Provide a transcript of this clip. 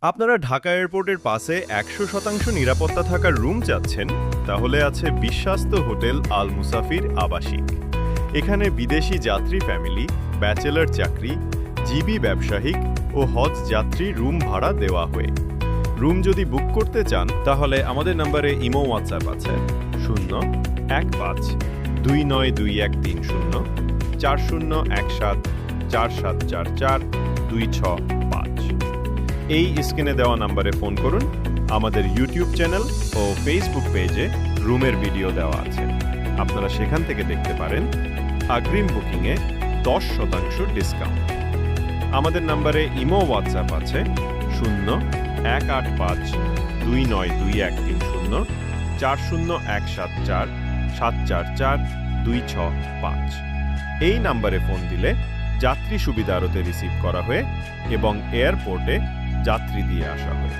আপনারা ঢাকা এয়ারপোর্টের পাশে ১০০% নিরাপত্তা থাকার রুম চাচ্ছেন, তাহলে আছে বিশ্বস্ত হোটেল আল মুসাফির আবাসিক। এখানে বিদেশি যাত্রী ফ্যামিলি, ব্যাচেলর চাকরি, জিবি ব্যবসায়িক ও হজ যাত্রী রুম ভাড়া দেওয়া হয়। রুম যদি বুক করতে চান তাহলে আমাদের নম্বরে ইমো হোয়াটসঅ্যাপ আছে 015-292130 40174744 এই স্ক্রিনে দেওয়া নম্বরে ফোন করুন। আমাদের ইউটিউব চ্যানেল ও ফেসবুক পেজে রুমের ভিডিও দেওয়া আছে, আপনারা সেখান থেকে দেখতে পারেন। অগ্রিম বুকিংয়ে 10% ডিসকাউন্ট। আমাদের নম্বরে ইমো হোয়াটসঅ্যাপ আছে 01852922130 40174744 এই নম্বরে ফোন দিলে যাত্রী সুবিধা আরতে রিসিভ করা হয় এবং এয়ারপোর্টে যাত্রী দিয়ে আসা হয়।